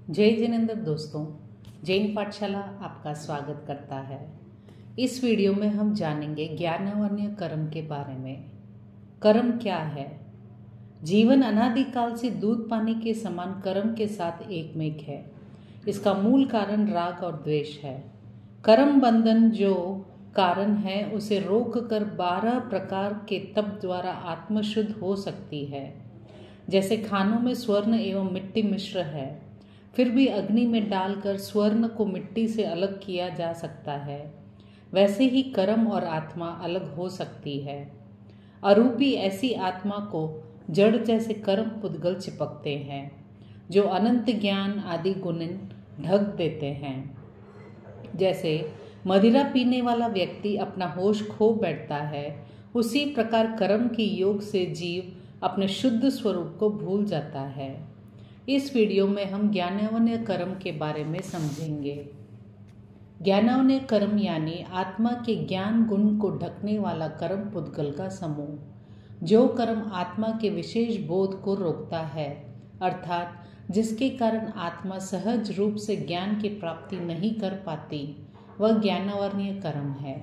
जय जिनेंद्र दोस्तों, जैन पाठशाला आपका स्वागत करता है। इस वीडियो में हम जानेंगे ज्ञानावन्य कर्म के बारे में। कर्म क्या है? जीवन अनादिकाल से दूध पानी के समान कर्म के साथ एकमेक है। इसका मूल कारण राग और द्वेष है। कर्म बंधन जो कारण है उसे रोक कर 12 प्रकार के तप द्वारा आत्मशुद्ध हो सकती है। जैसे खानों में स्वर्ण एवं मिट्टी मिश्र है, फिर भी अग्नि में डालकर स्वर्ण को मिट्टी से अलग किया जा सकता है, वैसे ही कर्म और आत्मा अलग हो सकती है। अरूपी ऐसी आत्मा को जड़ जैसे कर्म पुद्गल चिपकते हैं, जो अनंत ज्ञान आदि गुण ढक देते हैं। जैसे मदिरा पीने वाला व्यक्ति अपना होश खो बैठता है, उसी प्रकार कर्म के योग से जीव अपने शुद्ध स्वरूप को भूल जाता है। इस वीडियो में हम ज्ञानावन्य कर्म के बारे में समझेंगे। ज्ञानावन्य कर्म यानी आत्मा के ज्ञान गुण को ढकने वाला कर्म पुद्गल का समूह, जो कर्म आत्मा के विशेष बोध को रोकता है, अर्थात जिसके कारण आत्मा सहज रूप से ज्ञान की प्राप्ति नहीं कर पाती, वह ज्ञानावन्य कर्म है।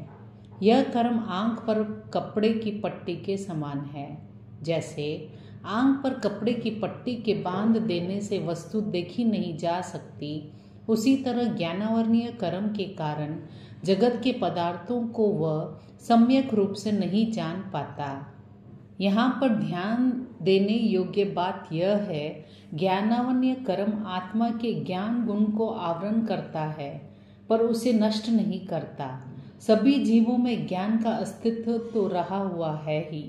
यह कर्म आंख पर कपड़े की पट्टी के समान है। जैसे आंख पर कपड़े की पट्टी के बांध देने से वस्तु देखी नहीं जा सकती, उसी तरह ज्ञानावन्य कर्म के कारण जगत के पदार्थों को वह सम्यक रूप से नहीं जान पाता। यहाँ पर ध्यान देने योग्य बात यह है, ज्ञानावन्य कर्म आत्मा के ज्ञान गुण को आवरण करता है, पर उसे नष्ट नहीं करता। सभी जीवों में ज्ञान का अस्तित्व तो रहा हुआ है ही।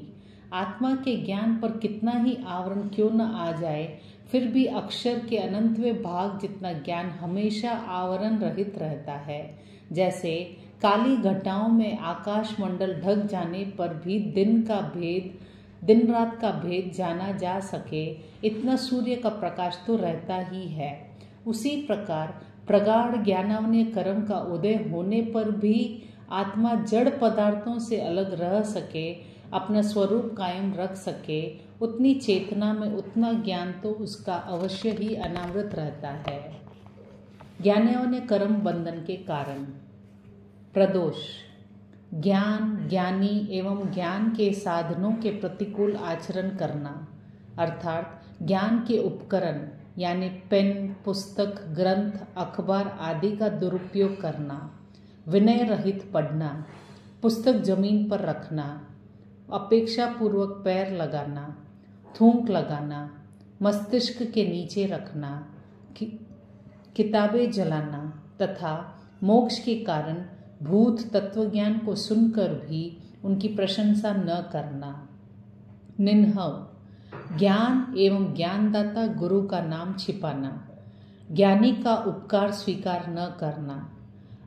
आत्मा के ज्ञान पर कितना ही आवरण क्यों न आ जाए, फिर भी अक्षर के अनंतवें भाग जितना ज्ञान हमेशा आवरण रहित रहता है। जैसे काली घटाओं में आकाश मंडल ढक जाने पर भी दिन रात का भेद जाना जा सके, इतना सूर्य का प्रकाश तो रहता ही है। उसी प्रकार प्रगाढ़ ज्ञानावन्य कर्म का उदय होने पर भी आत्मा जड़ पदार्थों से अलग रह सके, अपना स्वरूप कायम रख सके, उतनी चेतना में उतना ज्ञान तो उसका अवश्य ही अनावृत रहता है। ज्ञानावन्य कर्म बंधन के कारण। प्रदोष: ज्ञान, ज्ञानी एवं ज्ञान के साधनों के प्रतिकूल आचरण करना, अर्थात ज्ञान के उपकरण यानी पेन, पुस्तक, ग्रंथ, अखबार आदि का दुरुपयोग करना, विनय रहित पढ़ना, पुस्तक जमीन पर रखना, अपेक्षा पूर्वक पैर लगाना, थूक लगाना, मस्तिष्क के नीचे रखना, किताबें जलाना तथा मोक्ष के कारण भूत तत्वज्ञान को सुनकर भी उनकी प्रशंसा न करना। निन्हव: ज्ञान एवं ज्ञानदाता गुरु का नाम छिपाना, ज्ञानी का उपकार स्वीकार न करना।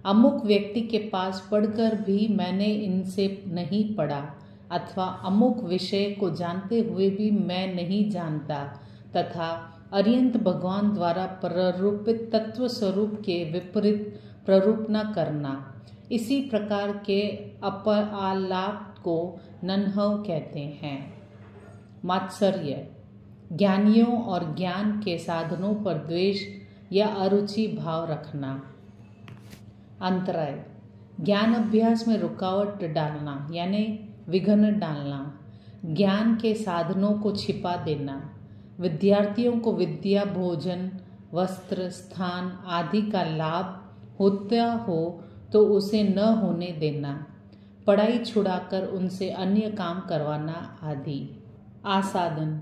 अमुक व्यक्ति के पास पढ़कर भी मैंने इनसे नहीं पढ़ा, अथवा अमुक विषय को जानते हुए भी मैं नहीं जानता, तथा अर्यंत भगवान द्वारा प्ररूपित तत्व स्वरूप के विपरीत प्ररूप न करना। इसी प्रकार के अपआलाप को नन्हव कहते हैं। मात्सर्य: ज्ञानियों और ज्ञान के साधनों पर द्वेष या अरुचि भाव रखना। अंतराय: ज्ञान अभ्यास में रुकावट डालना यानी विघ्न डालना, ज्ञान के साधनों को छिपा देना, विद्यार्थियों को विद्या, भोजन, वस्त्र, स्थान आदि का लाभ होता हो तो उसे न होने देना, पढ़ाई छुड़ाकर उनसे अन्य काम करवाना आदि। आसादन: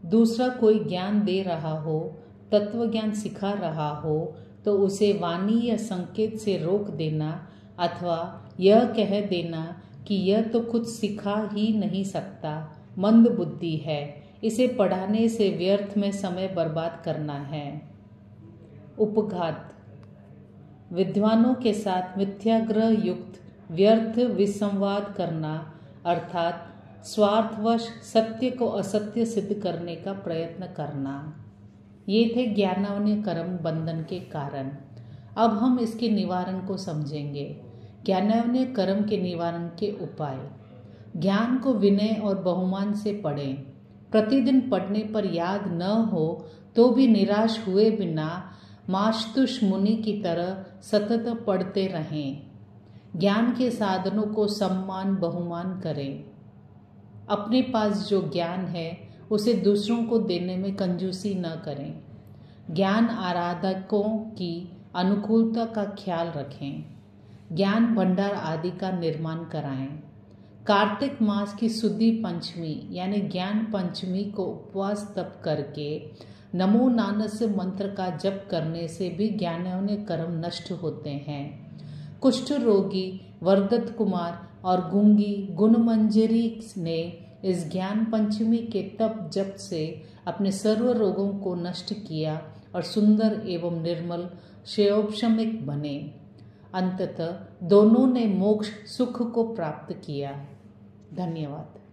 दूसरा कोई ज्ञान दे रहा हो, तत्व ज्ञान सिखा रहा हो तो उसे वाणी या संकेत से रोक देना, अथवा यह कह देना कि यह तो कुछ सिखा ही नहीं सकता, मंद बुद्धि है, इसे पढ़ाने से व्यर्थ में समय बर्बाद करना है। उपघात: विद्वानों के साथ मिथ्याग्रह युक्त व्यर्थ विसंवाद करना, अर्थात स्वार्थवश सत्य को असत्य सिद्ध करने का प्रयत्न करना। ये थे ज्ञानावन्य कर्म बंधन के कारण। अब हम इसके निवारण को समझेंगे। ज्ञानावन्य कर्म के निवारण के उपाय। ज्ञान को विनय और बहुमान से पढ़ें। प्रतिदिन पढ़ने पर याद न हो तो भी निराश हुए बिना माशतुष मुनि की तरह सतत पढ़ते रहें। ज्ञान के साधनों को सम्मान बहुमान करें। अपने पास जो ज्ञान है उसे दूसरों को देने में कंजूसी न करें। ज्ञान आराधकों की अनुकूलता का ख्याल रखें। ज्ञान भंडार आदि का निर्माण कराएं। कार्तिक मास की सुदी पंचमी यानी ज्ञान पंचमी को उपवास तप करके नमो नानस्य मंत्र का जप करने से भी ज्ञानवन्य कर्म नष्ट होते हैं। कुष्ठ रोगी वरदत्त कुमार और गूंगी गुणमंजरी ने इस ज्ञान पंचमी के तप जप से अपने सर्व रोगों को नष्ट किया और सुंदर एवं निर्मल शयोपशमिक बने। अंततः दोनों ने मोक्ष सुख को प्राप्त किया। धन्यवाद।